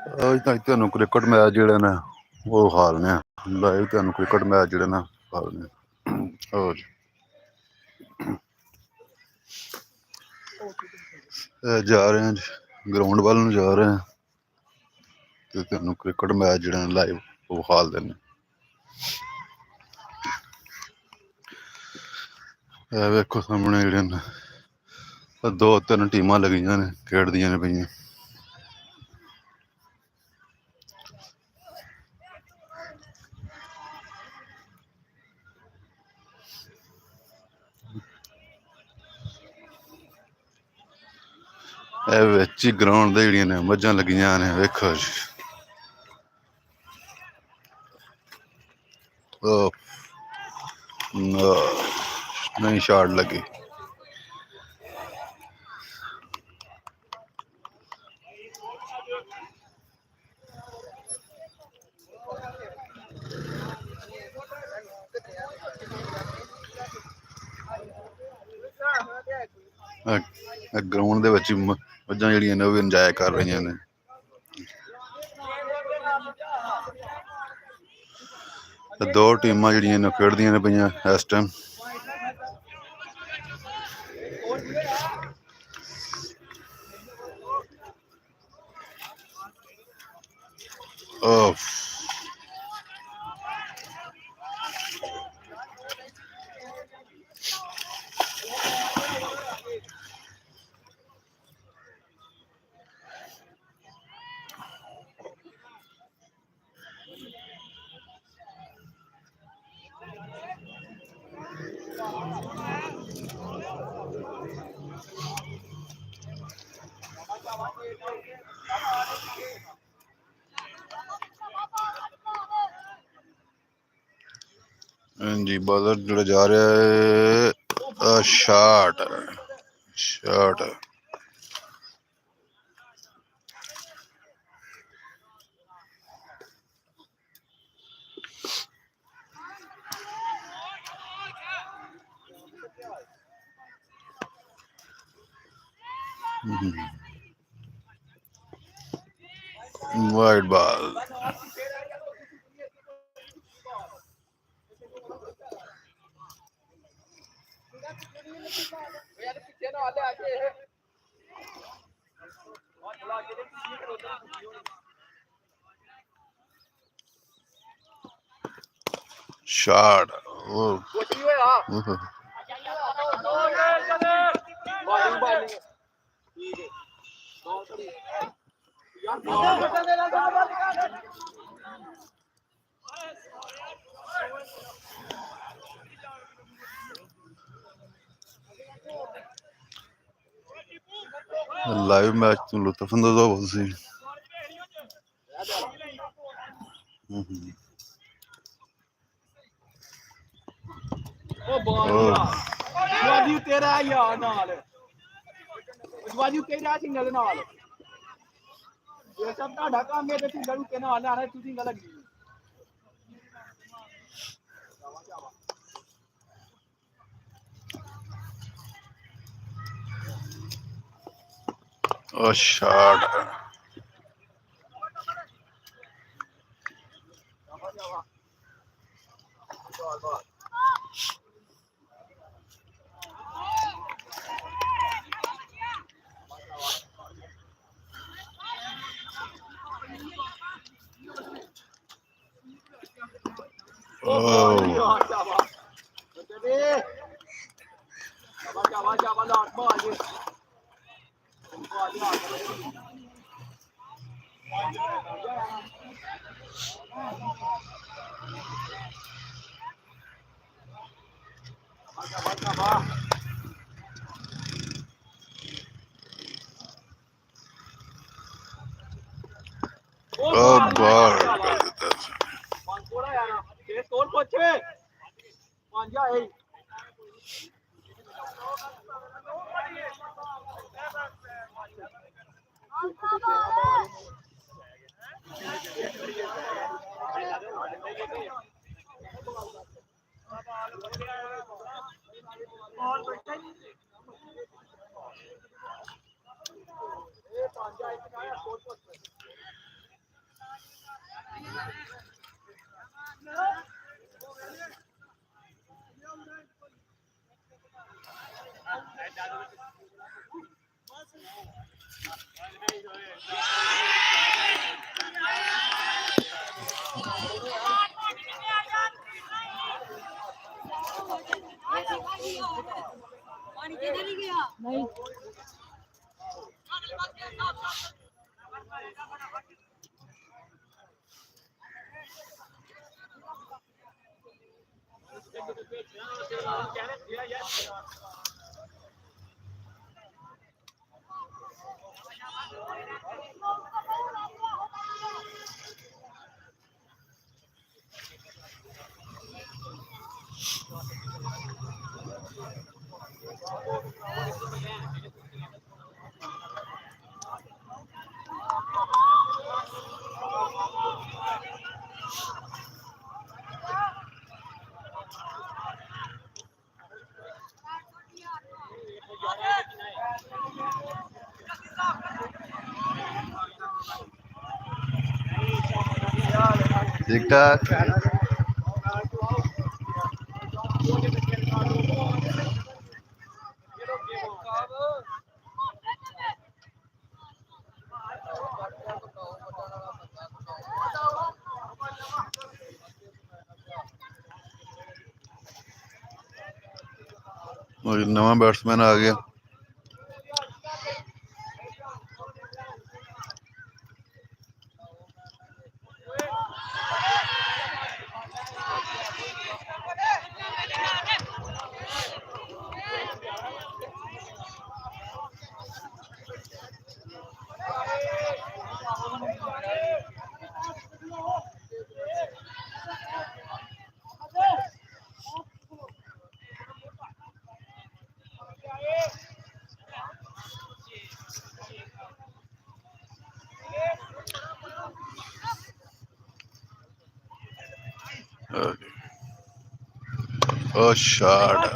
ਅੱਜ ਤਾਂ ਤੁਹਾਨੂੰ ਕ੍ਰਿਕਟ ਮੈਚ ਜਿਹੜੇ ਨੇ ਉਹ ਹਾਲਨੇ ਆ ਲਾਈਵ। ਤੁਹਾਨੂੰ ਕ੍ਰਿਕਟ ਮੈਚ ਜਿਹੜੇ ਨਾ ਹਾਲਨੇ ਹੋਰ ਜਾ ਰਹੇ ਹਾਂ ਗਰਾਊਂਡ ਵੱਲ ਨੂੰ ਜਾ ਰਹੇ ਹਾਂ ਤੇ ਤੁਹਾਨੂੰ ਕ੍ਰਿਕਟ ਮੈਚ ਜਿਹੜੇ ਨੇ ਲਾਈਵ ਉਹ ਹਾਲ ਦਿੰਦੇ। ਇਹ ਵੇਖੋ ਸਾਹਮਣੇ ਜਿਹੜੇ ਨੇ ਦੋ ਤਿੰਨ ਟੀਮਾਂ ਲੱਗੀਆਂ ਨੇ ਖੇਡਦੀਆਂ ਨੇ ਪਈਆਂ। ਇਹ ਵਿੱਚ ਹੀ ਗਰਾਊਂਡ ਦੇ ਜਿਹੜੀਆਂ ਨੇ ਮੱਝਾਂ ਲੱਗੀਆਂ ਨੇ ਵੇਖੋ ਜੀ। ਨਹੀਂ ਸ਼ਾਟ ਲੱਗੀ। ਗਰਾਊਂਡ ਦੇ ਵਿੱਚ ਮੱਝਾਂ ਜਿਹੜੀਆਂ ਨੇ ਉਹ ਵੀ ਇੰਜੋਏ ਕਰ ਰਹੀਆਂ ਨੇ। ਦੋ ਟੀਮਾਂ ਜਿਹੜੀਆਂ ਨੇ ਖੇਡਦੀਆਂ ਨੇ ਪਈਆਂ ਇਸ ਟਾਈਮ। ਹਾਂਜੀ ਬਾਲਰ ਜਿਹੜਾ ਜਾ ਰਿਹਾ ਹੈ shot shot. Wide ball. Shot live match तो लुत्फअंदोज़ हो सी। तेरा यार नाल तेरा सिंगल नाल ये सब ਤੁਹਾਡਾ ਕੰਮ ਹੈ ਤੇ सिंगल के नाल आना तू सिंगल लगी। ओ शॉट ठीक ठाक नवा बैट्समैन आ गया Oh, shot.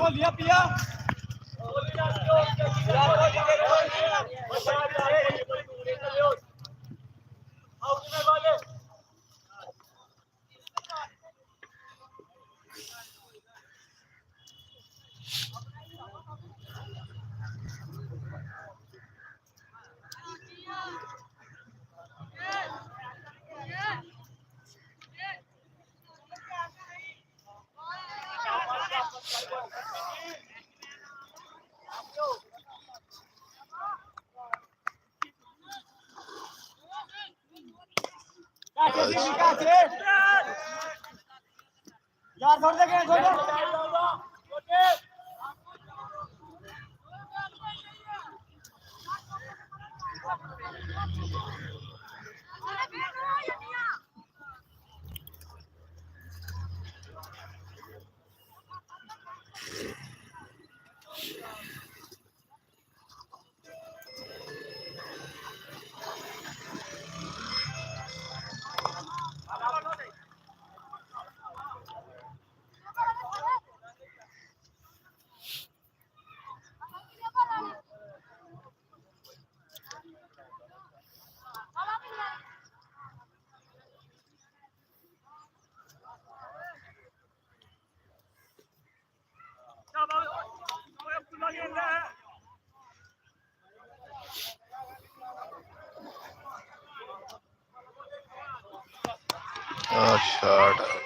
Oh, shot.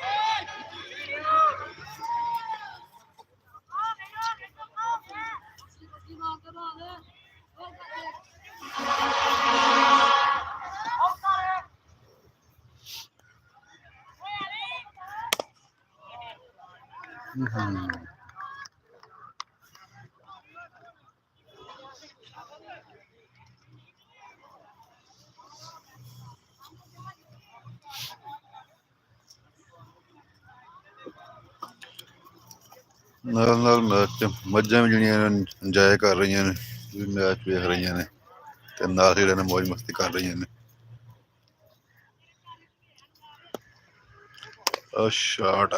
ਨਾਲ ਨਾਲ ਮੈਚ ਮੱਝਾਂ ਵੀ ਜਿਹੜੀਆਂ ਇੰਜੋਏ ਕਰ ਰਹੀਆਂ ਨੇ ਮੈਚ ਵੇਖ ਰਹੀਆਂ ਨੇ ਤੇ ਨਾਲ ਹੀ ਨੇ ਮौज ਮਸਤੀ ਕਰ ਰਹੀਆਂ ਨੇ ਆ shot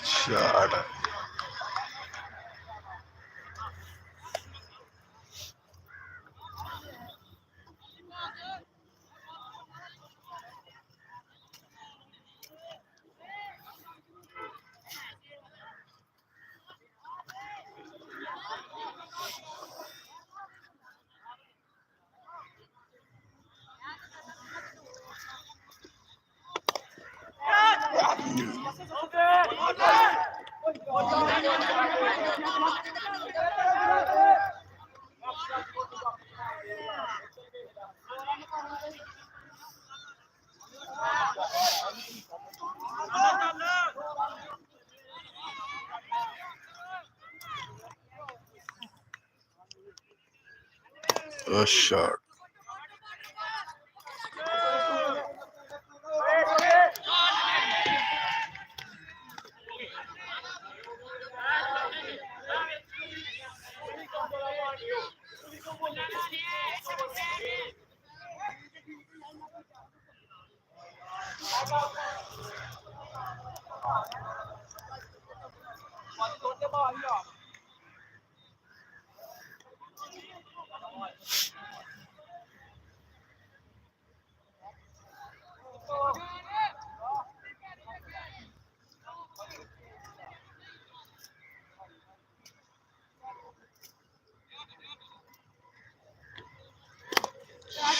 Shot. A shot.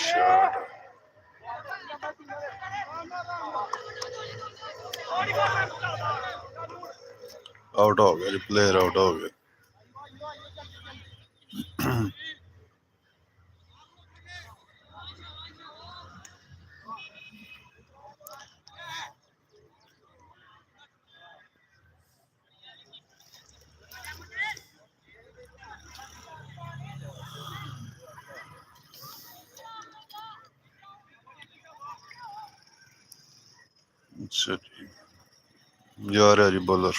Shot. Out हो गया जी, प्लेयर आउट हो गया। अच्छा जी, जा रहा जी बॉलर।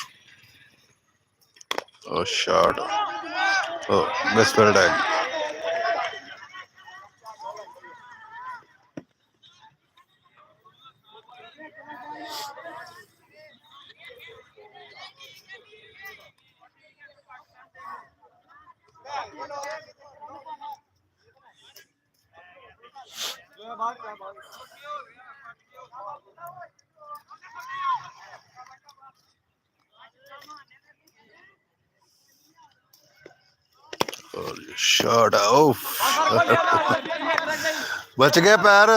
शॉट। मिसफील्ड है। Shot of. बच गया पैर।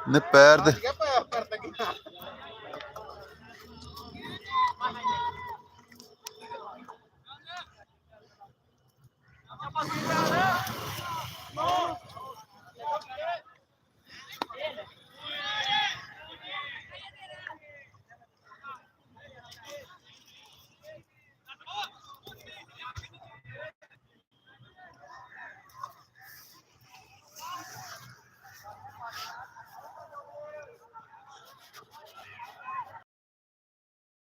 ने पैर दे